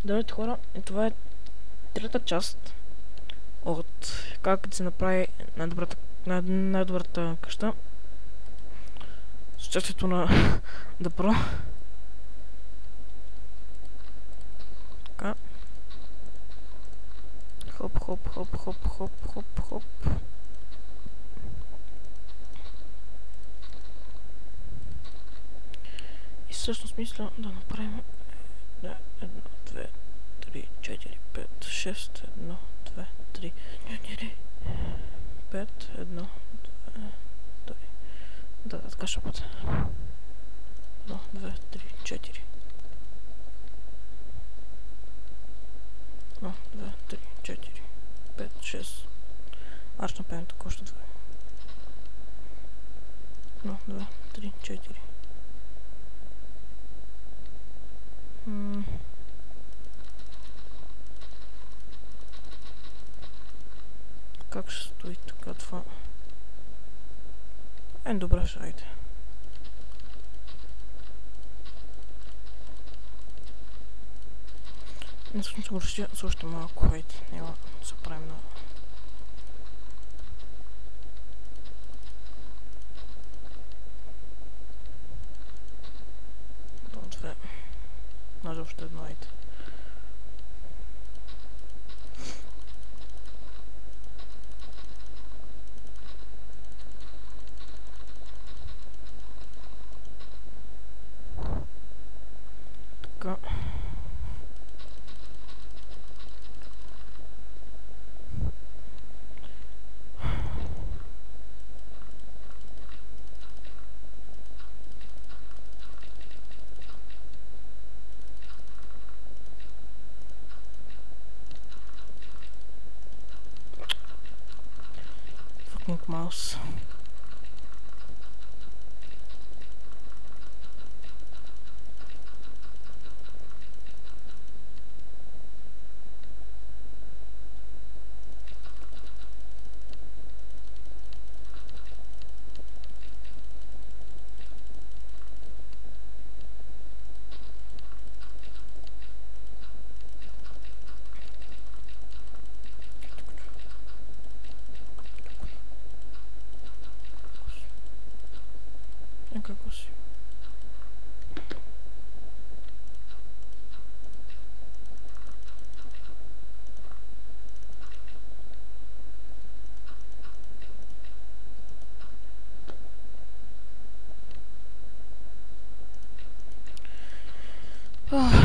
Здравейте хора, и това е трета част от как да се направи най-добрата къща с участието на Дъпро. Така. Хоп, хоп, хоп, хоп, хоп, хоп, хоп. И всъщност мисля да направим 1, 2, 3, 4, 5, 6, 1, 2, 3, 4, 5, 1, 2, 3. Да, така ще бъде. 1, 2, 3, 4. 1, 2, 3, 4, 5, 6. Аз ще направим тук още 2. 1, 2, 3, 4. Как ще стои така това? Добре, ще айде. Не съм се го решил за още малко, хайде. Няма да се правим на... До 2. Може още едно, айде. Така. Fucking mouse. Kako si?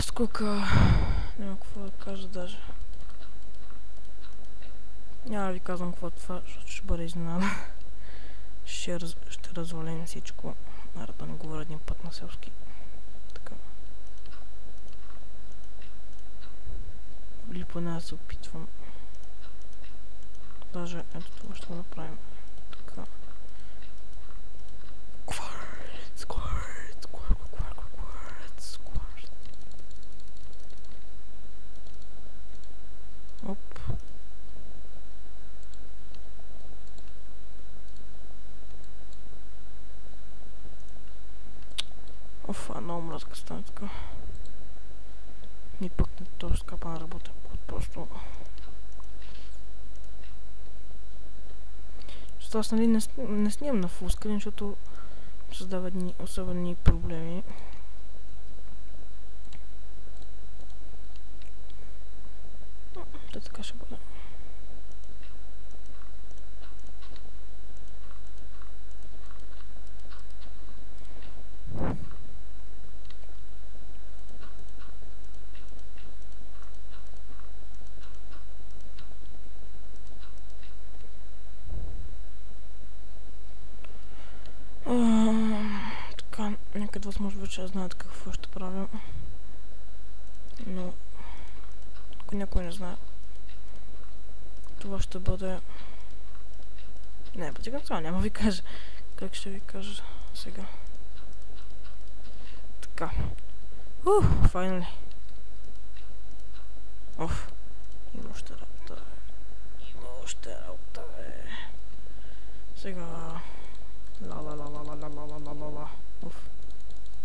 Сколько... Няма какво да кажа даже. Няма да ви казвам какво това, защото ще бъде изненада. Ще развалим всичко. Нара да не говоря един път на селски. Така. Или поне да се опитвам. Даже ето това ще го направим. Така. Оп. Много мръзка стане така. Ни пък не този скапа на работен код, просто... Защото аз нали не снимам на фулскрин, защото създава едни особени проблеми. Така ще бъде. Така, някъде възможно вече знаят какво ще правя. Но ако някой не знае, това ще бъде... Не, потикам, няма ви кажа. Как ще ви кажа сега? Така. Finally. Оф. Има още работа. Сега... Ла. Оф.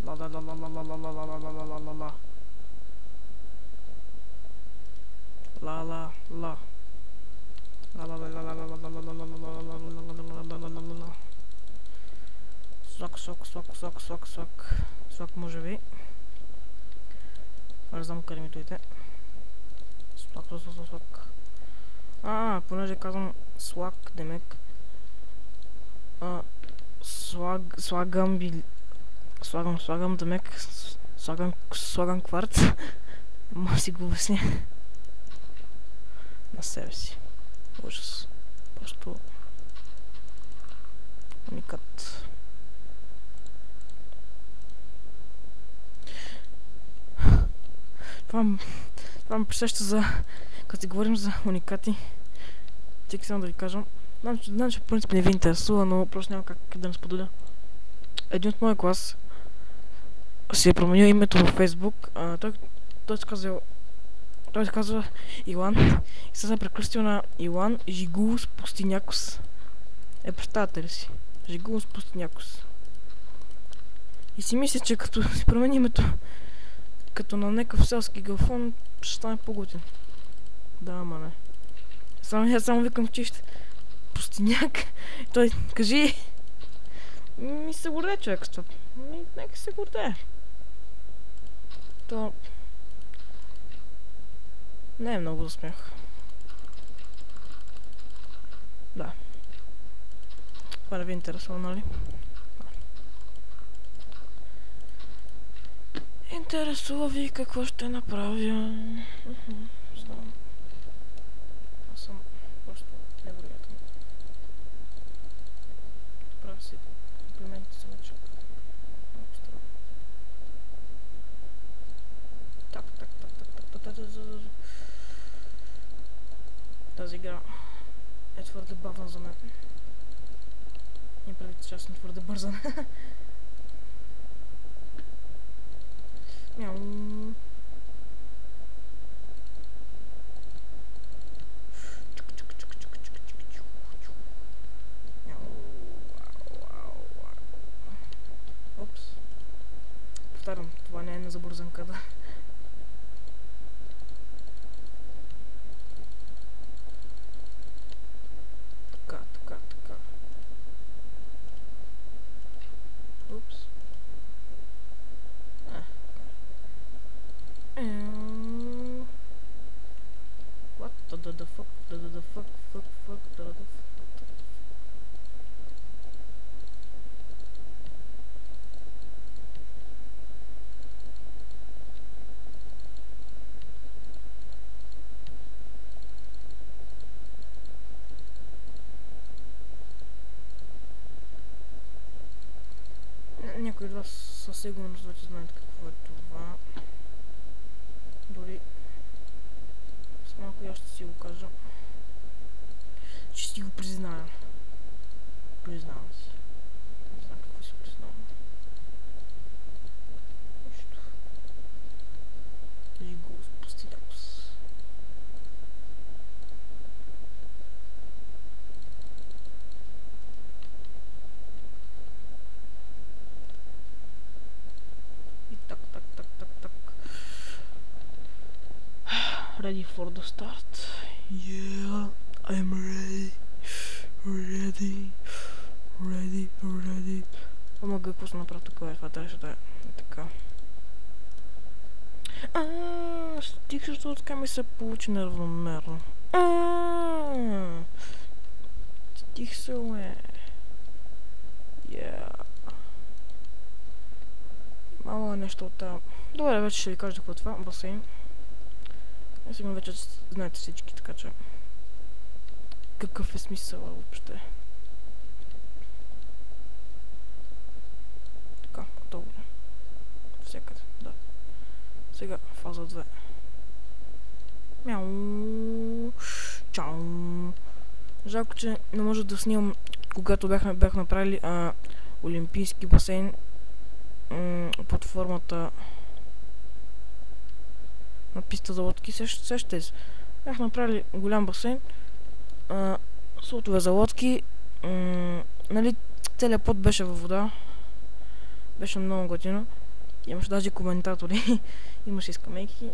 Ла. Ла. Свак може би. Не знам къде ми дойде. Свак. Понеже казвам слак, демек. Слагам демек. Слагам кварц. Ма си го обясня. На себе си. Ужас. Просто уникат. Това ме пресеща за... Като си говорим за уникати. Чекай само да ви кажа. Знам, че в принцип не ви интересува, но просто няма как да не споделя. Един от моя клас си е променил името във Фейсбук. Той се казва Илан и се прекръстил на Илан Жигулос Пустинякос. Представете ли си? Жигулос Пустинякос. И си мисля, че като си промени името като на някакъв селски гълфон, ще стане по-готин. Да, ама не. Само викам в чище. Пустиняк. Той, кажи... Ми се гордее човек с това. Нека се гордее. То... Не е много за смях. Да. Това не ви интересува, нали? Интересува ви какво ще направя. Знам. Аз съм просто невероятен. Правя си комплименти за мечък. Много странно. Так. Тази игра е твърде бавна за мен. Не правите, че аз съм твърде бързан. Мяу. Опс. Повтарям, това не е на забързанката. Така. Упс. What the fuck? Някои от вас със сигурност вече знаят какво е това. Дори с малко я ще си го кажа. Ще си го призная. Признавам си. Не знам какво си признавам. Нищо. Жигулос Пустинякос. И так. Ready for the start. Yeah, I'm ready. Ама какво се направи такова? Това трябваше да е така. Стих, защото така ми се получи неравномерно. Стих се, уе. Мало е нещо от тази... Добре, вече ще ви кажа какво е това. Басейн. Аз имам вече знаете всички, така че... Какъв е смисъл въобще? Така, готово. Всякъде, да. Сега, фаза 2. Мяу. Чао. Жалко, че не може да снимам, когато бях направили олимпийски басейн под формата на писта за лодки. Сещате се. Бях направили голям басейн. Слотове за лодки. Нали, целият пот беше във вода. Беше много готино. Имаше даже коментатори. Имаше и скамейки.